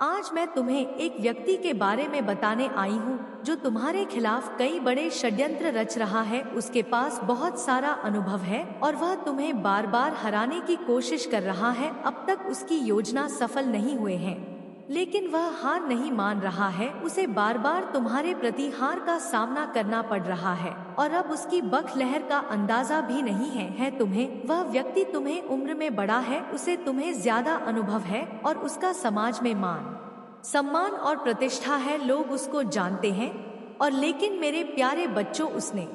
आज मैं तुम्हें एक व्यक्ति के बारे में बताने आई हूँ जो तुम्हारे खिलाफ कई बड़े षड्यंत्र रच रहा है। उसके पास बहुत सारा अनुभव है और वह तुम्हें बार बार हराने की कोशिश कर रहा है। अब तक उसकी योजना सफल नहीं हुए हैं, लेकिन वह हार नहीं मान रहा है। उसे बार बार तुम्हारे प्रति हार का सामना करना पड़ रहा है और अब उसकी बखलहर का अंदाजा भी नहीं है तुम्हें। वह व्यक्ति तुम्हें उम्र में बड़ा है, उसे तुम्हें ज्यादा अनुभव है और उसका समाज में मान सम्मान और प्रतिष्ठा है। लोग उसको जानते हैं और लेकिन मेरे प्यारे बच्चों, उसने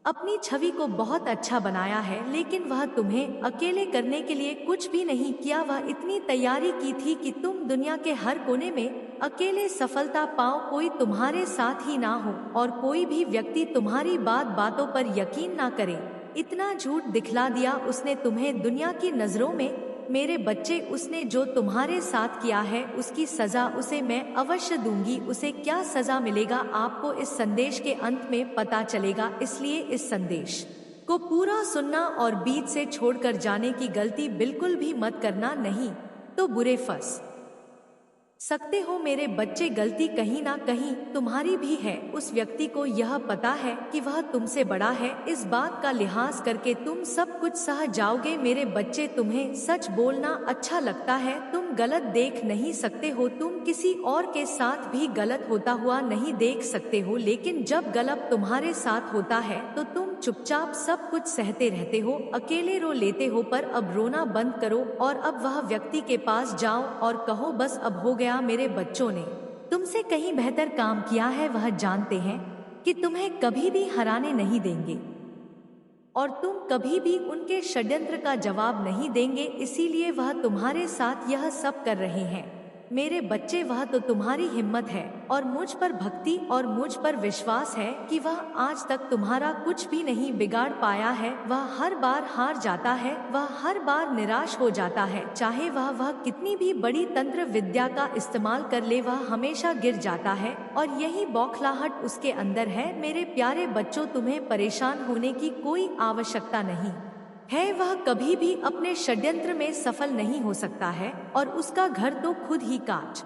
अपनी छवि को बहुत अच्छा बनाया है, लेकिन वह तुम्हें अकेले करने के लिए कुछ भी नहीं किया। वह इतनी तैयारी की थी कि तुम दुनिया के हर कोने में अकेले सफलता पाओ, कोई तुम्हारे साथ ही ना हो और कोई भी व्यक्ति तुम्हारी बातों पर यकीन ना करे। इतना झूठ दिखला दिया उसने तुम्हें दुनिया की नजरों में। मेरे बच्चे, उसने जो तुम्हारे साथ किया है उसकी सजा उसे मैं अवश्य दूंगी। उसे क्या सजा मिलेगा आपको इस संदेश के अंत में पता चलेगा, इसलिए इस संदेश को पूरा सुनना और बीच से छोड़कर जाने की गलती बिल्कुल भी मत करना, नहीं तो बुरे फंस सकते हो। मेरे बच्चे, गलती कहीं ना कहीं तुम्हारी भी है। उस व्यक्ति को यह पता है कि वह तुमसे बड़ा है, इस बात का लिहाज करके तुम सब कुछ सह जाओगे। मेरे बच्चे, तुम्हें सच बोलना अच्छा लगता है, तुम गलत देख नहीं सकते हो, तुम किसी और के साथ भी गलत होता हुआ नहीं देख सकते हो, लेकिन जब गलत तुम्हारे साथ होता है तो तुम चुपचाप सब कुछ सहते रहते हो, अकेले रो लेते हो। पर अब रोना बंद करो और अब वह व्यक्ति के पास जाओ और कहो, बस अब हो गया। मेरे बच्चों ने तुमसे कहीं बेहतर काम किया है। वह जानते हैं कि तुम्हें कभी भी हराने नहीं देंगे और तुम कभी भी उनके षड्यंत्र का जवाब नहीं देंगे, इसीलिए वह तुम्हारे साथ यह सब कर रहे हैं। मेरे बच्चे, वह तो तुम्हारी हिम्मत है और मुझ पर भक्ति और मुझ पर विश्वास है कि वह आज तक तुम्हारा कुछ भी नहीं बिगाड़ पाया है। वह हर बार हार जाता है, वह हर बार निराश हो जाता है, चाहे वह कितनी भी बड़ी तंत्र विद्या का इस्तेमाल कर ले, वह हमेशा गिर जाता है और यही बौखलाहट उसके अंदर है। मेरे प्यारे बच्चों, तुम्हें परेशान होने की कोई आवश्यकता नहीं है। वह कभी भी अपने षड्यंत्र में सफल नहीं हो सकता है और उसका घर तो खुद ही कांच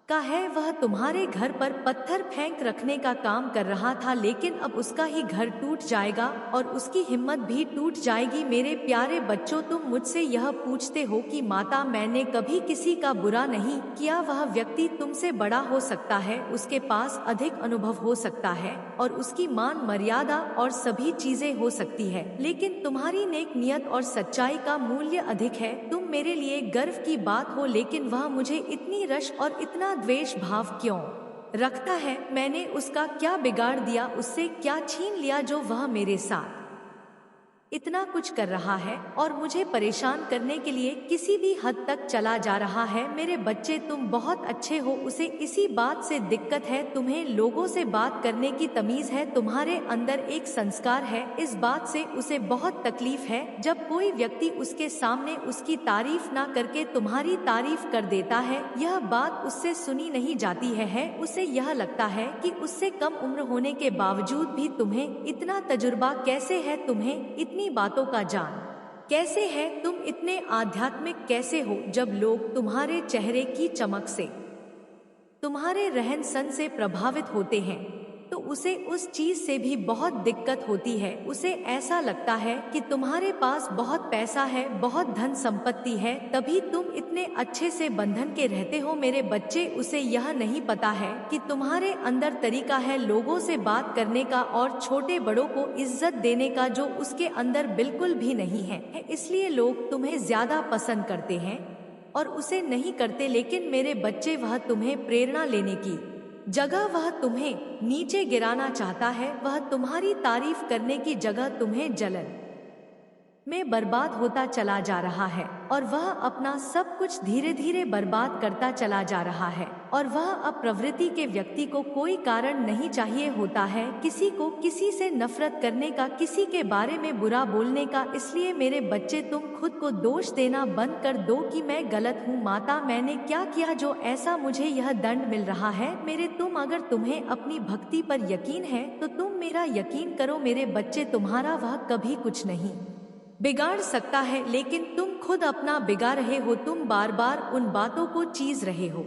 का है। वह तुम्हारे घर पर पत्थर फेंक रखने का काम कर रहा था, लेकिन अब उसका ही घर टूट जाएगा और उसकी हिम्मत भी टूट जाएगी। मेरे प्यारे बच्चों, तुम मुझसे यह पूछते हो कि माता, मैंने कभी किसी का बुरा नहीं किया। वह व्यक्ति तुमसे बड़ा हो सकता है, उसके पास अधिक अनुभव हो सकता है और उसकी मान मर्यादा और सभी चीजें हो सकती है, लेकिन तुम्हारी नेक नियत और सच्चाई का मूल्य अधिक है। तुम मेरे लिए गर्व की बात हो, लेकिन वह मुझे इतनी रश और इतना द्वेष भाव क्यों रखता है? मैंने उसका क्या बिगाड़ दिया, उससे क्या छीन लिया जो वह मेरे साथ इतना कुछ कर रहा है और मुझे परेशान करने के लिए किसी भी हद तक चला जा रहा है? मेरे बच्चे, तुम बहुत अच्छे हो, उसे इसी बात से दिक्कत है। तुम्हें लोगों से बात करने की तमीज है, तुम्हारे अंदर एक संस्कार है, इस बात से उसे बहुत तकलीफ है जब कोई व्यक्ति उसके सामने उसकी तारीफ ना करके तुम्हारी तारीफ कर देता है। यह बात उससे सुनी नहीं जाती है। उसे यह लगता है कि उससे कम उम्र होने के बावजूद भी तुम्हें इतना तजुर्बा कैसे है, तुम्हें इतनी बातों का जान कैसे है, तुम इतने आध्यात्मिक कैसे हो? जब लोग तुम्हारे चेहरे की चमक से, तुम्हारे रहन सहन से प्रभावित होते हैं तो उसे उस चीज से भी बहुत दिक्कत होती है। उसे ऐसा लगता है कि तुम्हारे पास बहुत पैसा है, बहुत धन संपत्ति है, तभी तुम इतने अच्छे से बंधन के रहते हो। मेरे बच्चे, उसे यह नहीं पता है कि तुम्हारे अंदर तरीका है लोगों से बात करने का और छोटे बड़ों को इज्जत देने का, जो उसके अंदर बिल्कुल भी नहीं है। इसलिए लोग तुम्हें ज्यादा पसंद करते हैं और उसे नहीं करते। लेकिन मेरे बच्चे, वह तुम्हें प्रेरणा लेने की जगह वह तुम्हें नीचे गिराना चाहता है। वह तुम्हारी तारीफ करने की जगह तुम्हें जलन में बर्बाद होता चला जा रहा है और वह अपना सब कुछ धीरे धीरे बर्बाद करता चला जा रहा है। और वह अब प्रवृत्ति के व्यक्ति को कोई कारण नहीं चाहिए होता है किसी को किसी से नफरत करने का, किसी के बारे में बुरा बोलने का। इसलिए मेरे बच्चे, तुम खुद को दोष देना बंद कर दो कि मैं गलत हूँ। माता, मैंने क्या किया जो ऐसा मुझे यह दंड मिल रहा है? अगर तुम्हें अपनी भक्ति पर यकीन है तो तुम मेरा यकीन करो। मेरे बच्चे, तुम्हारा वह कभी कुछ नहीं बिगाड़ सकता है, लेकिन तुम खुद अपना बिगाड़ रहे हो। तुम बार बार उन बातों को चीज रहे हो।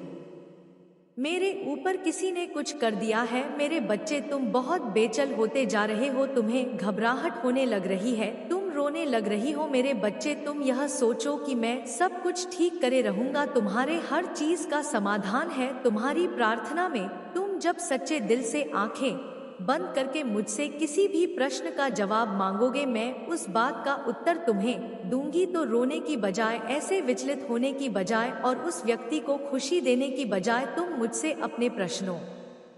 मेरे ऊपर किसी ने कुछ कर दिया है। मेरे बच्चे, तुम बहुत बेचैन होते जा रहे हो। तुम्हें घबराहट होने लग रही है, तुम रोने लग रही हो। मेरे बच्चे, तुम यह सोचो कि मैं सब कुछ ठीक करे रहूंगा। तुम्हारे हर चीज का समाधान है तुम्हारी प्रार्थना में। तुम जब सच्चे दिल से आंखें बंद करके मुझसे किसी भी प्रश्न का जवाब मांगोगे, मैं उस बात का उत्तर तुम्हें दूंगी। तो रोने की बजाय, ऐसे विचलित होने की बजाय और उस व्यक्ति को खुशी देने की बजाय तुम मुझसे अपने प्रश्नों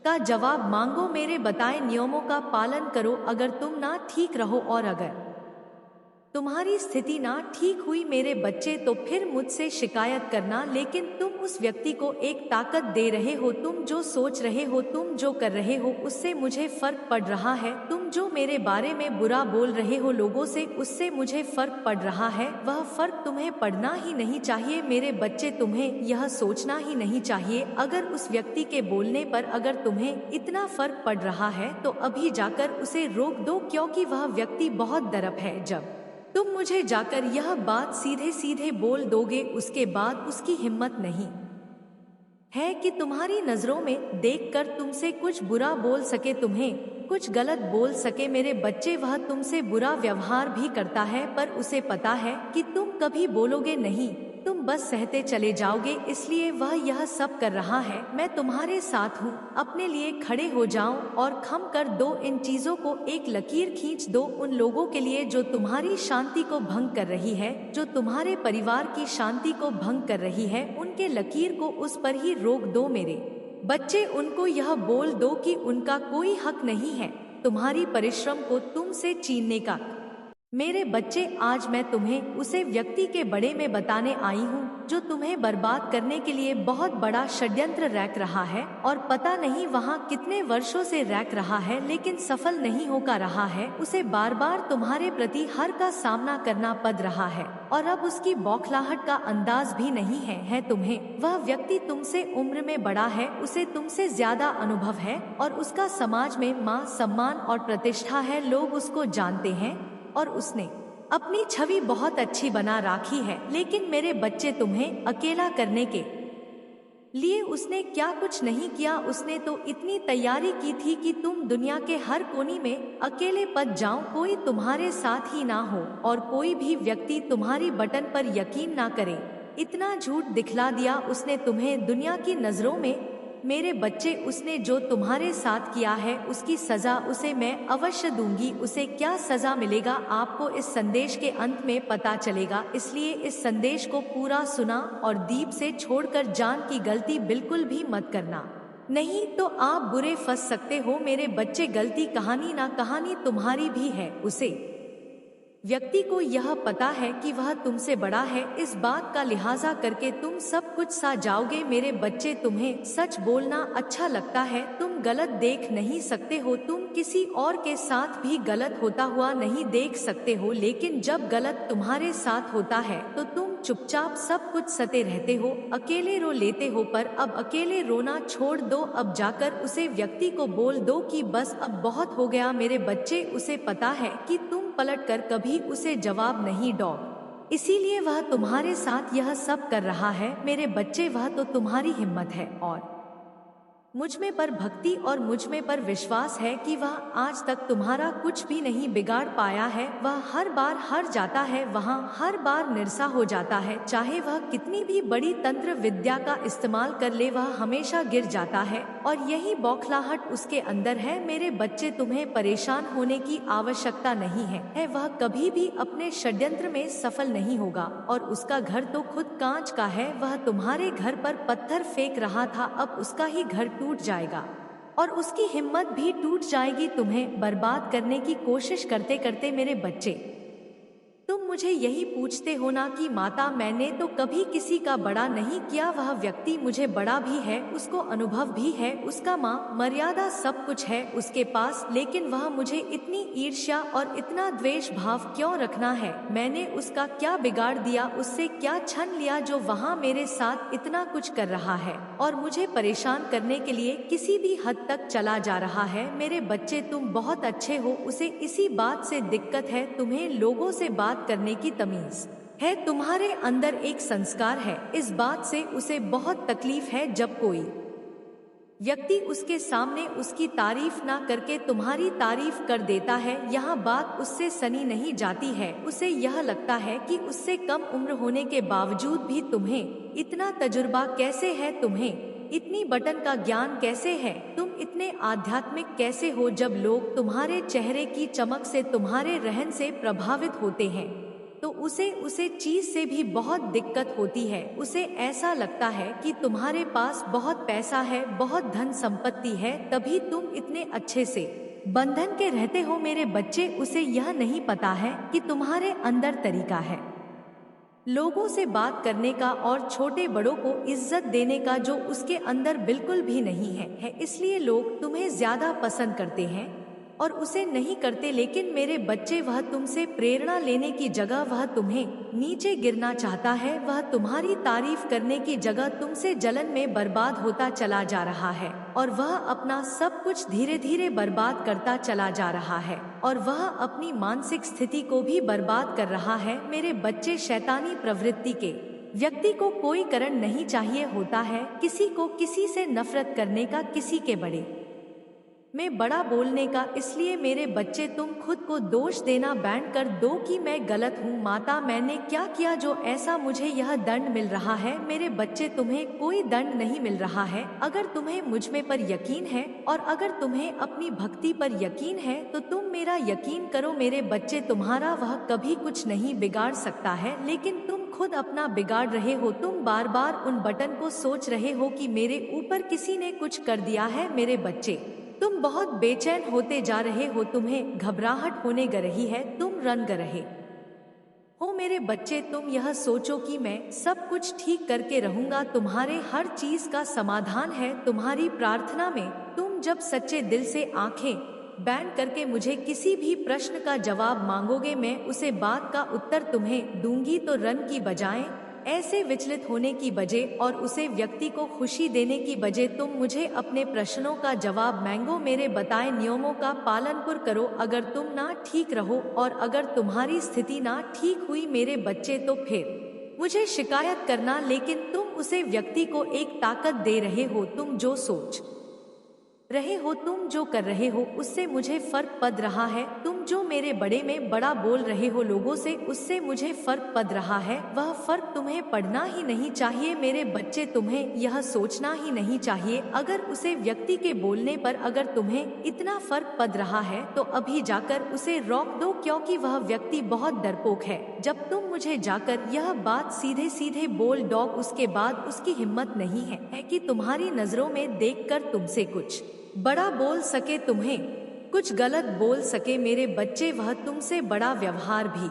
का जवाब मांगो। मेरे बताए नियमों का पालन करो। अगर तुम ना ठीक रहो और अगर तुम्हारी स्थिति ना ठीक हुई मेरे बच्चे, तो फिर मुझसे शिकायत करना। लेकिन तुम उस व्यक्ति को एक ताकत दे रहे हो। तुम जो सोच रहे हो, तुम जो कर रहे हो, उससे मुझे फर्क पड़ रहा है। तुम जो मेरे बारे में बुरा बोल रहे हो लोगों से, उससे मुझे फर्क पड़ रहा है। वह फर्क तुम्हें पड़ना ही नहीं चाहिए मेरे बच्चे, तुम्हें यह सोचना ही नहीं चाहिए। अगर उस व्यक्ति के बोलने पर अगर तुम्हें इतना फर्क पड़ रहा है, तो अभी जाकर उसे रोक दो, क्योंकि वह व्यक्ति बहुत दरप है। जब तुम मुझे जाकर यह बात सीधे सीधे बोल दोगे, उसके बाद उसकी हिम्मत नहीं है कि तुम्हारी नजरों में देखकर तुमसे कुछ बुरा बोल सके, तुम्हें कुछ गलत बोल सके। मेरे बच्चे, वह तुमसे बुरा व्यवहार भी करता है, पर उसे पता है कि तुम कभी बोलोगे नहीं, तुम बस सहते चले जाओगे, इसलिए वह यह सब कर रहा है। मैं तुम्हारे साथ हूँ। अपने लिए खड़े हो जाओ और खम कर दो। इन चीजों को एक लकीर खींच दो उन लोगों के लिए जो तुम्हारी शांति को भंग कर रही है, जो तुम्हारे परिवार की शांति को भंग कर रही है। उनके लकीर को उस पर ही रोक दो मेरे बच्चे। उनको यह बोल दो कि उनका कोई हक नहीं है तुम्हारी परिश्रम को तुमसे छीनने का। मेरे बच्चे, आज मैं तुम्हें उसे व्यक्ति के बारे में बताने आई हूँ जो तुम्हें बर्बाद करने के लिए बहुत बड़ा षड्यंत्र रच रहा है, और पता नहीं वहाँ कितने वर्षों से रच रहा है, लेकिन सफल नहीं होकर रहा है। उसे बार बार तुम्हारे प्रति हार का सामना करना पड़ रहा है, और अब उसकी बौखलाहट का अंदाज भी नहीं है तुम्हें। वह व्यक्ति तुमसे उम्र में बड़ा है, उसे तुमसे ज्यादा अनुभव है, और उसका समाज में मान सम्मान और प्रतिष्ठा है। लोग उसको जानते हैं और उसने अपनी छवि बहुत अच्छी बना रखी है। लेकिन मेरे बच्चे, तुम्हें अकेला करने के लिए उसने क्या कुछ नहीं किया। उसने तो इतनी तैयारी की थी कि तुम दुनिया के हर कोने में अकेले पड़ जाओ, कोई तुम्हारे साथ ही ना हो और कोई भी व्यक्ति तुम्हारी बटन पर यकीन ना करे। इतना झूठ दिखला दिया उसने तुम्हें दुनिया की नजरों में। मेरे बच्चे, उसने जो तुम्हारे साथ किया है उसकी सजा उसे मैं अवश्य दूंगी। उसे क्या सजा मिलेगा आपको इस संदेश के अंत में पता चलेगा, इसलिए इस संदेश को पूरा सुना और दीप से छोड़कर जान की गलती बिल्कुल भी मत करना, नहीं तो आप बुरे फंस सकते हो। मेरे बच्चे, गलती कहानी ना कहानी तुम्हारी भी है। उसे व्यक्ति को यह पता है कि वह तुमसे बड़ा है, इस बात का लिहाजा करके तुम सब कुछ सा जाओगे। मेरे बच्चे, तुम्हें सच बोलना अच्छा लगता है, तुम गलत देख नहीं सकते हो, तुम किसी और के साथ भी गलत होता हुआ नहीं देख सकते हो, लेकिन जब गलत तुम्हारे साथ होता है तो तुम चुपचाप सब कुछ सते रहते हो, अकेले रो लेते हो। पर अब अकेले रोना छोड़ दो, अब जाकर उसे व्यक्ति को बोल दो कि बस अब बहुत हो गया। मेरे बच्चे, उसे पता है कि तुम पलटकर कभी उसे जवाब नहीं दो, इसीलिए वह तुम्हारे साथ यह सब कर रहा है। मेरे बच्चे, वह तो तुम्हारी हिम्मत है और मुझ में पर भक्ति और मुझ में पर विश्वास है कि वह आज तक तुम्हारा कुछ भी नहीं बिगाड़ पाया है। वह हर बार हार जाता है, वहाँ हर बार निराशा हो जाता है, चाहे वह कितनी भी बड़ी तंत्र विद्या का इस्तेमाल कर ले, वह हमेशा गिर जाता है और यही बौखलाहट उसके अंदर है। मेरे बच्चे, तुम्हें परेशान होने की आवश्यकता नहीं है। वह कभी भी अपने षड्यंत्र में सफल नहीं होगा और उसका घर तो खुद कांच का है। वह तुम्हारे घर पर पत्थर फेंक रहा था, अब उसका ही घर टूट जाएगा और उसकी हिम्मत भी टूट जाएगी तुम्हें बर्बाद करने की कोशिश करते करते। मेरे बच्चे, तुम मुझे यही पूछते हो ना कि माता, मैंने तो कभी किसी का बड़ा नहीं किया। वह व्यक्ति मुझे बड़ा भी है, उसको अनुभव भी है, उसका माँ मर्यादा सब कुछ है उसके पास, लेकिन वह मुझे इतनी ईर्ष्या और इतना द्वेष भाव क्यों रखना है? मैंने उसका क्या बिगाड़ दिया, उससे क्या छीन लिया जो वहाँ मेरे साथ इतना कुछ कर रहा है और मुझे परेशान करने के लिए किसी भी हद तक चला जा रहा है? मेरे बच्चे, तुम बहुत अच्छे हो, उसे इसी बात से दिक्कत है, तुम्हें लोगों से बात करने करने की तमीज है। तुम्हारे अंदर एक संस्कार है। इस बात से उसे बहुत तकलीफ है जब कोई व्यक्ति उसके सामने उसकी तारीफ ना करके तुम्हारी तारीफ कर देता है। यहाँ बात उससे सनी नहीं जाती है। उसे यह लगता है कि उससे कम उम्र होने के बावजूद भी तुम्हें इतना तजुर्बा कैसे है, तुम्हें इतनी बटन का ज्ञान कैसे है, तुम इतने आध्यात्मिक कैसे हो। जब लोग तुम्हारे चेहरे की चमक से, तुम्हारे रहन से प्रभावित होते हैं तो उसे चीज से भी बहुत दिक्कत होती है। उसे ऐसा लगता है कि तुम्हारे पास बहुत पैसा है, बहुत धन संपत्ति है, तभी तुम इतने अच्छे से बंधन के रहते हो। मेरे बच्चे, उसे यह नहीं पता है कि तुम्हारे अंदर तरीका है लोगों से बात करने का और छोटे बड़ों को इज्जत देने का जो उसके अंदर बिल्कुल भी नहीं है। इसलिए लोग तुम्हें ज्यादा पसंद करते हैं और उसे नहीं करते। लेकिन मेरे बच्चे, वह तुमसे प्रेरणा लेने की जगह वह तुम्हें नीचे गिरना चाहता है। वह तुम्हारी तारीफ करने की जगह तुमसे जलन में बर्बाद होता चला जा रहा है और वह अपना सब कुछ धीरे धीरे बर्बाद करता चला जा रहा है और वह अपनी मानसिक स्थिति को भी बर्बाद कर रहा है। मेरे बच्चे, शैतानी प्रवृत्ति के व्यक्ति को कोई कारण नहीं चाहिए होता है, किसी को किसी से नफरत करने का, किसी के बड़े में बड़ा बोलने का। इसलिए मेरे बच्चे, तुम खुद को दोष देना बैंड कर दो कि मैं गलत हूँ। माता, मैंने क्या किया जो ऐसा मुझे यह दंड मिल रहा है। मेरे बच्चे, तुम्हें कोई दंड नहीं मिल रहा है। अगर तुम्हें मुझ में पर यकीन है और अगर तुम्हें अपनी भक्ति पर यकीन है तो तुम मेरा यकीन करो। मेरे बच्चे, तुम्हारा वह कभी कुछ नहीं बिगाड़ सकता है, लेकिन तुम खुद अपना बिगाड़ रहे हो। तुम बार बार उन बटन को सोच रहे हो कि मेरे ऊपर किसी ने कुछ कर दिया है। मेरे बच्चे, तुम बहुत बेचैन होते जा रहे हो, तुम्हें घबराहट होने ग रही है, तुम रन ग रहे हो। मेरे बच्चे, तुम यह सोचो कि मैं सब कुछ ठीक करके रहूंगा। तुम्हारे हर चीज का समाधान है तुम्हारी प्रार्थना में। तुम जब सच्चे दिल से आंखें बैंड करके मुझे किसी भी प्रश्न का जवाब मांगोगे, मैं उसे बात का उत्तर तुम्हें दूंगी। तो रन की बजाय ऐसे विचलित होने की बजाय और उसे व्यक्ति को खुशी देने की बजाय तुम मुझे अपने प्रश्नों का जवाब मांगो। मेरे बताए नियमों का पालन करो। अगर तुम ना ठीक रहो और अगर तुम्हारी स्थिति ना ठीक हुई मेरे बच्चे, तो फिर मुझे शिकायत करना। लेकिन तुम उसे व्यक्ति को एक ताकत दे रहे हो। तुम जो सोच रहे हो, तुम जो कर रहे हो, उससे मुझे फर्क पड़ रहा है। तुम जो मेरे बड़े में बड़ा बोल रहे हो लोगों से, उससे मुझे फर्क पड़ रहा है। वह फर्क तुम्हें पड़ना ही नहीं चाहिए। मेरे बच्चे, तुम्हें यह सोचना ही नहीं चाहिए। अगर उसे व्यक्ति के बोलने पर अगर तुम्हें इतना फर्क पड़ रहा है तो अभी जाकर उसे रोक दो, क्योंकि वह व्यक्ति बहुत डरपोक है। जब तुम मुझे जाकर यह बात सीधे सीधे बोल दो, उसके बाद उसकी हिम्मत नहीं है कि तुम्हारी नजरों में देखकर तुमसे कुछ बड़ा बोल सके, तुम्हें कुछ गलत बोल सके। मेरे बच्चे, वह तुमसे बड़ा व्यवहार भी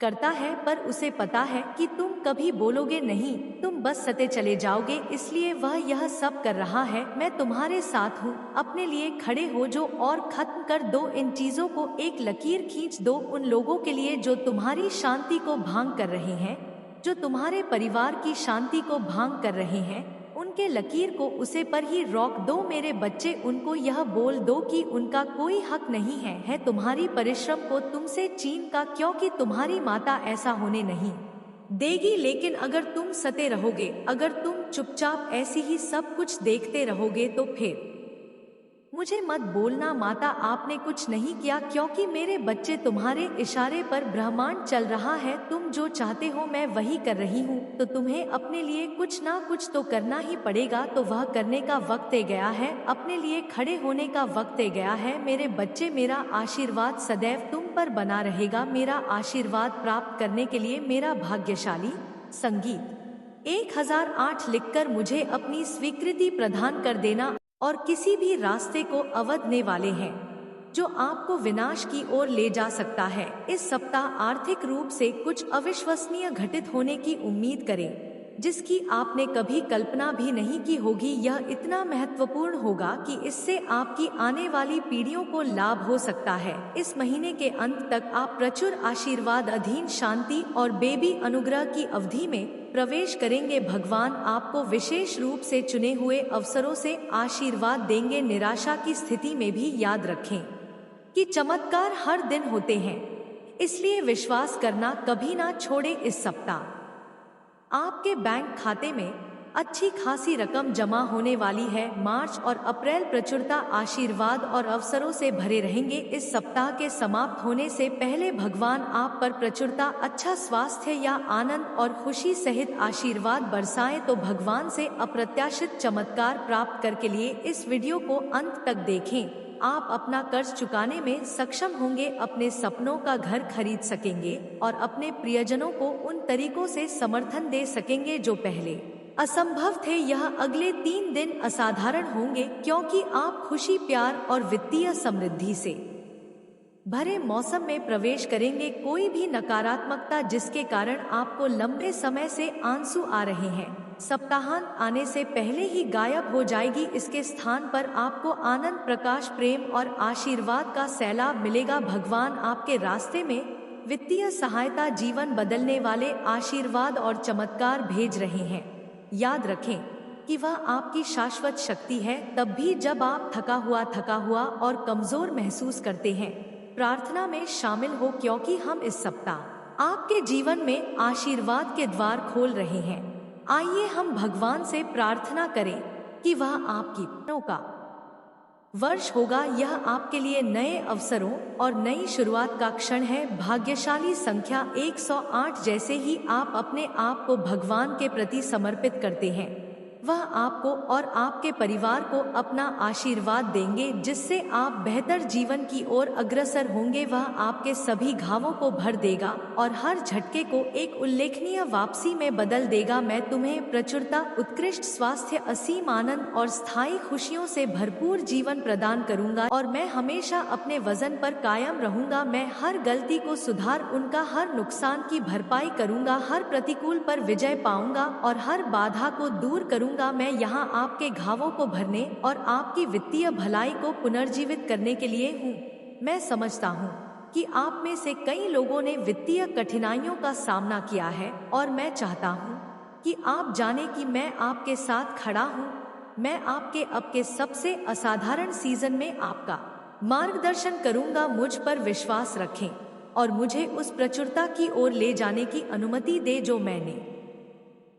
करता है, पर उसे पता है कि तुम कभी बोलोगे नहीं, तुम बस सते चले जाओगे, इसलिए वह यह सब कर रहा है। मैं तुम्हारे साथ हूँ, अपने लिए खड़े हो जो और खत्म कर दो इन चीजों को। एक लकीर खींच दो उन लोगों के लिए जो तुम्हारी शांति को भंग कर रहे हैं, जो तुम्हारे परिवार की शांति को भंग कर रहे हैं। उनके लकीर को उसे पर ही रोक दो। मेरे बच्चे, उनको यह बोल दो कि उनका कोई हक नहीं है तुम्हारी परिश्रम को तुमसे छीन का, क्योंकि तुम्हारी माता ऐसा होने नहीं देगी। लेकिन अगर तुम सते रहोगे, अगर तुम चुपचाप ऐसी ही सब कुछ देखते रहोगे, तो फिर मुझे मत बोलना माता आपने कुछ नहीं किया, क्योंकि मेरे बच्चे, तुम्हारे इशारे पर ब्रह्मांड चल रहा है। तुम जो चाहते हो मैं वही कर रही हूँ, तो तुम्हें अपने लिए कुछ ना कुछ तो करना ही पड़ेगा। तो वह करने का वक्त आ गया है, अपने लिए खड़े होने का वक्त आ गया है। मेरे बच्चे, मेरा आशीर्वाद सदैव तुम पर बना रहेगा। मेरा आशीर्वाद प्राप्त करने के लिए मेरा भाग्यशाली संगीत 1008 लिखकर मुझे अपनी स्वीकृति प्रदान कर देना। और किसी भी रास्ते को अवधने वाले हैं जो आपको विनाश की ओर ले जा सकता है। इस सप्ताह आर्थिक रूप से कुछ अविश्वसनीय घटित होने की उम्मीद करें, जिसकी आपने कभी कल्पना भी नहीं की होगी। यह इतना महत्वपूर्ण होगा कि इससे आपकी आने वाली पीढ़ियों को लाभ हो सकता है। इस महीने के अंत तक आप प्रचुर आशीर्वाद, अधीन शांति और बेबी अनुग्रह की अवधि में प्रवेश करेंगे। भगवान आपको विशेष रूप से चुने हुए अवसरों से आशीर्वाद देंगे। निराशा की स्थिति में भी याद रखें कि चमत्कार हर दिन होते हैं। इसलिए विश्वास करना कभी ना छोड़े। इस सप्ताह आपके बैंक खाते में अच्छी खासी रकम जमा होने वाली है। मार्च और अप्रैल प्रचुरता, आशीर्वाद और अवसरों से भरे रहेंगे। इस सप्ताह के समाप्त होने से पहले भगवान आप पर प्रचुरता, अच्छा स्वास्थ्य या आनंद और खुशी सहित आशीर्वाद बरसाएं। तो भगवान से अप्रत्याशित चमत्कार प्राप्त करने के लिए इस वीडियो को अंत तक देखें। आप अपना कर्ज चुकाने में सक्षम होंगे, अपने सपनों का घर खरीद सकेंगे और अपने प्रियजनों को उन तरीकों से समर्थन दे सकेंगे जो पहले असंभव थे। यह अगले 3 दिन असाधारण होंगे क्योंकि आप खुशी, प्यार और वित्तीय समृद्धि से भरे मौसम में प्रवेश करेंगे। कोई भी नकारात्मकता जिसके कारण आपको लंबे समय से आंसू आ रहे हैं, सप्ताहांत आने से पहले ही गायब हो जाएगी। इसके स्थान पर आपको आनंद, प्रकाश, प्रेम और आशीर्वाद का सैलाब मिलेगा। भगवान आपके रास्ते में वित्तीय सहायता, जीवन बदलने वाले आशीर्वाद और चमत्कार भेज रहे हैं। याद रखें कि वह आपकी शाश्वत शक्ति है, तब भी जब आप थका हुआ और कमजोर महसूस करते हैं। प्रार्थना में शामिल हो क्योंकि हम इस सप्ताह आपके जीवन में आशीर्वाद के द्वार खोल रहे हैं। आइए हम भगवान से प्रार्थना करें कि वह आपकी का वर्ष होगा। यह आपके लिए नए अवसरों और नई शुरुआत का क्षण है। भाग्यशाली संख्या 108। जैसे ही आप अपने आप को भगवान के प्रति समर्पित करते हैं, वह आपको और आपके परिवार को अपना आशीर्वाद देंगे, जिससे आप बेहतर जीवन की ओर अग्रसर होंगे। वह आपके सभी घावों को भर देगा और हर झटके को एक उल्लेखनीय वापसी में बदल देगा। मैं तुम्हें प्रचुरता, उत्कृष्ट स्वास्थ्य, असीम आनंद और स्थायी खुशियों से भरपूर जीवन प्रदान करूंगा और मैं हमेशा अपने वजन पर कायम रहूंगा। मैं हर गलती को सुधार, उनका हर नुकसान की भरपाई करूंगा, हर प्रतिकूल पर विजय पाऊंगा और हर बाधा को दूर करूंगा। मैं यहाँ आपके घावों को भरने और आपकी वित्तीय भलाई को पुनर्जीवित करने के लिए हूँ। मैं समझता हूँ कि आप में से कई लोगों ने वित्तीय कठिनाइयों का सामना किया है और मैं चाहता हूँ कि आप जाने कि मैं आपके साथ खड़ा हूँ। मैं आपके अब के सबसे असाधारण सीजन में आपका मार्गदर्शन करूंगा। मुझ पर विश्वास रखें और मुझे उस प्रचुरता की ओर ले जाने की अनुमति दे जो मैंने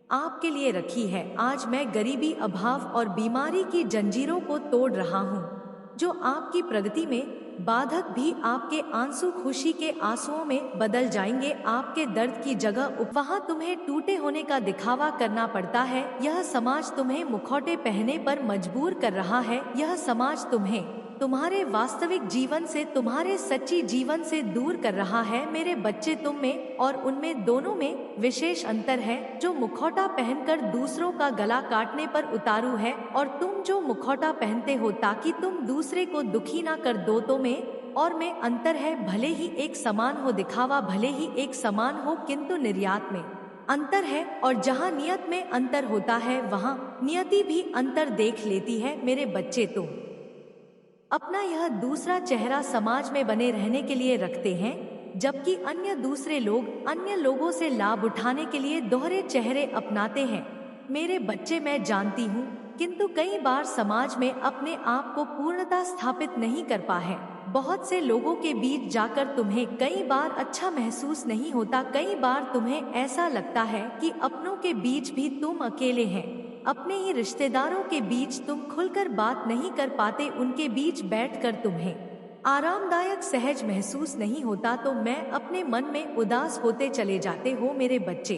आपके लिए रखी है। आज मैं गरीबी, अभाव और बीमारी की जंजीरों को तोड़ रहा हूँ जो आपकी प्रगति में बाधक भी आपके आंसू खुशी के आंसुओं में बदल जाएंगे। आपके दर्द की जगह वहाँ तुम्हें टूटे होने का दिखावा करना पड़ता है। यह समाज तुम्हें मुखौटे पहनने पर मजबूर कर रहा है। यह समाज तुम्हें तुम्हारे वास्तविक जीवन से, तुम्हारे सच्ची जीवन से दूर कर रहा है। मेरे बच्चे, तुम में और उनमें दोनों में विशेष अंतर है। जो मुखौटा पहनकर दूसरों का गला काटने पर उतारू है और तुम जो मुखौटा पहनते हो ताकि तुम दूसरे को दुखी ना कर दो, तो में और में अंतर है। भले ही एक समान हो, दिखावा भले ही एक समान हो, किंतु निर्यात में अंतर है और जहाँ नियत में अंतर होता है वहाँ नियति भी अंतर देख लेती है। मेरे बच्चे, तुम अपना यह दूसरा चेहरा समाज में बने रहने के लिए रखते हैं, जबकि अन्य दूसरे लोग अन्य लोगों से लाभ उठाने के लिए दोहरे चेहरे अपनाते हैं। मेरे बच्चे, मैं जानती हूँ, किंतु कई बार समाज में अपने आप को पूर्णता स्थापित नहीं कर पा है। बहुत से लोगों के बीच जाकर तुम्हें कई बार अच्छा महसूस नहीं होता। कई बार तुम्हें ऐसा लगता है कि अपनों के बीच भी तुम अकेले हैं। अपने ही रिश्तेदारों के बीच तुम खुलकर बात नहीं कर पाते। उनके बीच बैठकर तुम्हें आरामदायक, सहज महसूस नहीं होता, तो मैं अपने मन में उदास होते चले जाते हो। मेरे बच्चे,